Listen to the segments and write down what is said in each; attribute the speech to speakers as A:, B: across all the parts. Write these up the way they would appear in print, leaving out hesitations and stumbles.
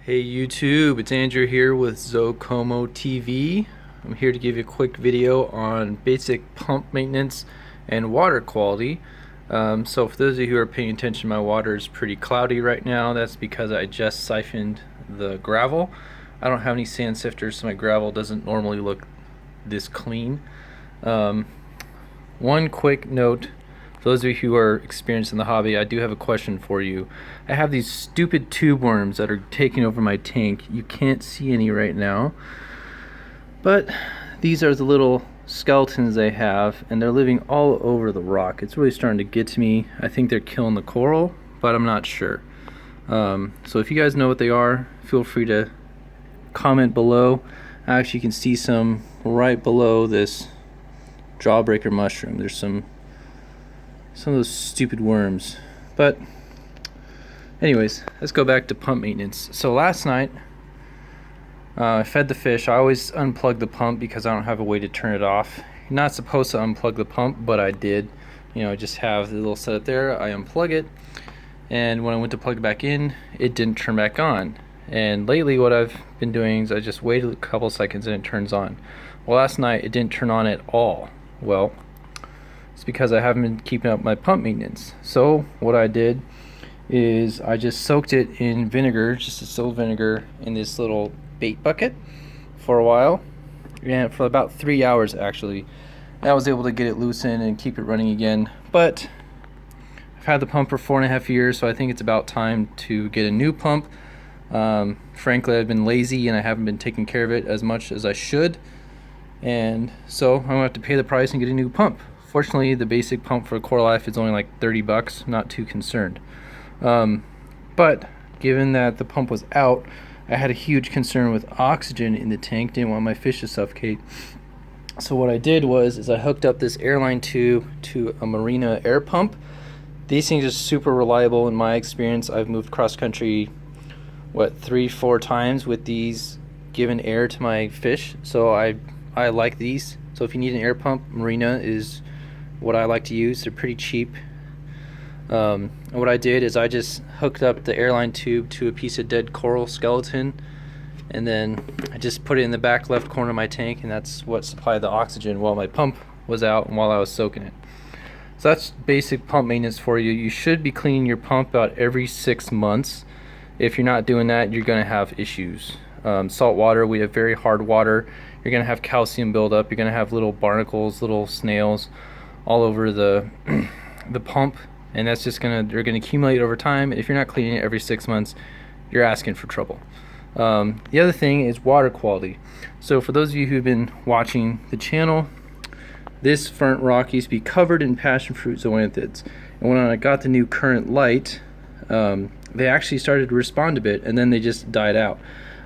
A: Hey YouTube, it's Andrew here with Zocomo TV. I'm here to give you a quick video on basic pump maintenance and water quality. So for those of you who are paying attention, my water is pretty cloudy right now. That's because I just siphoned the gravel. I don't have any sand sifters, so my gravel doesn't normally look this clean. One quick note: for those of you who are experienced in the hobby, I do have a question for you. I have these stupid tube worms that are taking over my tank. You can't see any right now, but these are the little skeletons they have, and they're living all over the rock. It's really starting to get to me. I think they're killing the coral, but I'm not sure. So if you guys know what they are, feel free to comment below. Actually, you can see some right below this jawbreaker mushroom. There's some of those stupid worms. But anyways, let's go back to pump maintenance. So last night I fed the fish. I always unplug the pump because I don't have a way to turn it off. You're not supposed to unplug the pump, but I did. I just have the little setup there. I unplug it, and when I went to plug it back in, it didn't turn back on. And lately what I've been doing is I just wait a couple seconds and it turns on. Well, last night it didn't turn on at all. Well, it's because I haven't been keeping up my pump maintenance. So what I did is I just soaked it in vinegar, just distilled vinegar, in this little bait bucket for a while, and for about 3 hours actually. And I was able to get it loosened and keep it running again. But I've had the pump for 4.5 years, so I think it's about time to get a new pump. Frankly, I've been lazy and I haven't been taking care of it as much as I should, and so I'm gonna have to pay the price and get a new pump. Fortunately, the basic pump for Core Life is only like 30 bucks. Not too concerned. But given that the pump was out, I had a huge concern with oxygen in the tank. Didn't want my fish to suffocate. So what I did was I hooked up this airline tube to a Marina air pump. These things are super reliable in my experience. I've moved cross country 3-4 times with these, giving air to my fish. So I like these. So if you need an air pump, Marina is what I like to use. They're pretty cheap. And what I did is I just hooked up the airline tube to a piece of dead coral skeleton, and then I just put it in the back left corner of my tank, and that's what supplied the oxygen while my pump was out and while I was soaking it. So that's basic pump maintenance for you. You should be cleaning your pump about every 6 months. If you're not doing that, you're going to have issues. Salt water, we have very hard water. You're going to have calcium buildup. You're going to have little barnacles, little snails all over the the pump, and that's just they're gonna accumulate over time. If you're not cleaning it every 6 months, you're asking for trouble. The other thing is water quality. So for those of you who've been watching the channel, this front rock used to be covered in passion fruit zoanthids, and when I got the new current light, they actually started to respond a bit, and then they just died out.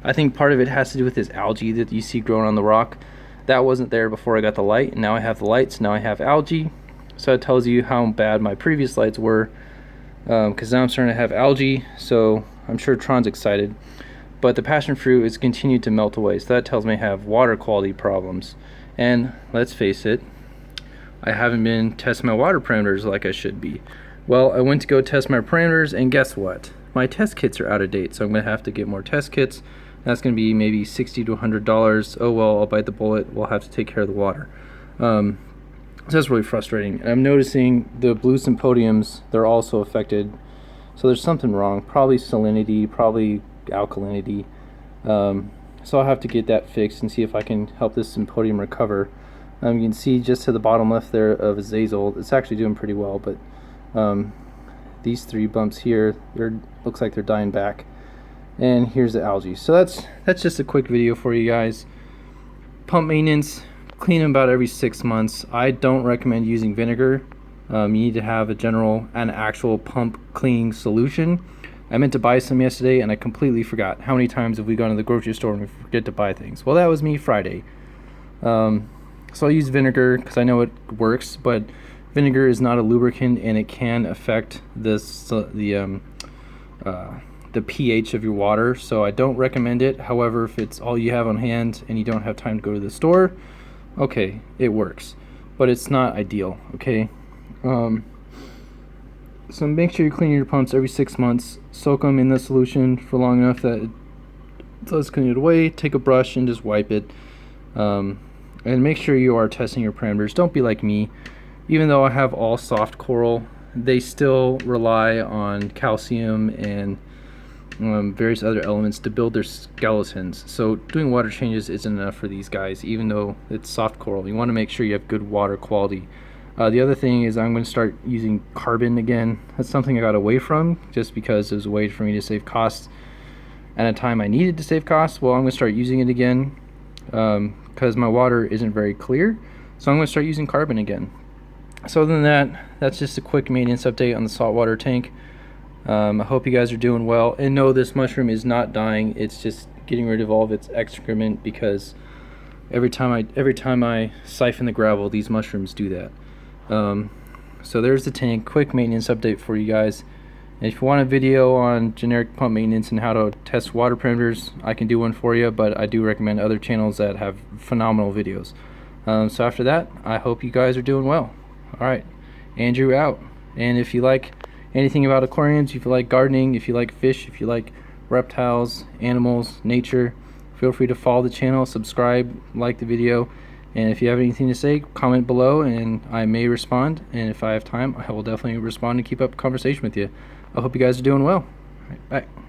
A: I think part of it has to do with this algae that you see growing on the rock. That wasn't there before I got the light, and now I have the lights. Now I have algae, so it tells you how bad my previous lights were, because now I'm starting to have algae. So I'm sure Tron's excited, but the passion fruit is continued to melt away, so that tells me I have water quality problems. And let's face it, I haven't been testing my water parameters like I should be. Well, I went to go test my parameters, and guess what? My test kits are out of date, so I'm going to have to get more test kits. That's going to be maybe $60 to $100. Oh well, I'll bite the bullet. We'll have to take care of the water. So that's really frustrating. And I'm noticing the blue sympodiums, they're also affected. So there's something wrong. Probably salinity, probably alkalinity. So I'll have to get that fixed and see if I can help this sympodium recover. You can see just to the bottom left there of Azazel, it's actually doing pretty well, but these 3 bumps here, looks like they're dying back. And here's the algae. So that's just a quick video for you guys. Pump maintenance, clean them about every 6 months. I don't recommend using vinegar. You need to have an actual pump cleaning solution. I meant to buy some yesterday and I completely forgot. How many times have we gone to the grocery store and we forget to buy things? Well, that was me Friday. So I'll use vinegar because I know it works, but vinegar is not a lubricant, and it can affect the pH of your water, so I don't recommend it. However, if it's all you have on hand and you don't have time to go to the store, okay, it works, but it's not ideal. Okay, so make sure you clean your pumps every 6 months. Soak them in the solution for long enough that So let's clean it away. Take a brush and just wipe it. And make sure you are testing your parameters. Don't be like me. Even though I have all soft coral, they still rely on calcium and various other elements to build their skeletons. So doing water changes isn't enough for these guys, even though it's soft coral. You want to make sure you have good water quality. The other thing is I'm going to start using carbon again. That's something I got away from just because it was a way for me to save costs at a time I needed to save costs. Well, I'm going to start using it again because my water isn't very clear. So I'm going to start using carbon again. So other than that, that's just a quick maintenance update on the saltwater tank. I hope you guys are doing well. And no, this mushroom is not dying. It's just getting rid of all of its excrement because every time I siphon the gravel, these mushrooms do that. So there's the tank. Quick maintenance update for you guys. And if you want a video on generic pump maintenance and how to test water parameters, I can do one for you, but I do recommend other channels that have phenomenal videos. So after that, I hope you guys are doing well. Alright, Andrew out. And if you like anything about aquariums, if you like gardening, if you like fish, if you like reptiles, animals, nature, feel free to follow the channel, subscribe, like the video, and if you have anything to say, comment below and I may respond, and if I have time, I will definitely respond and keep up a conversation with you. I hope you guys are doing well. All right, bye.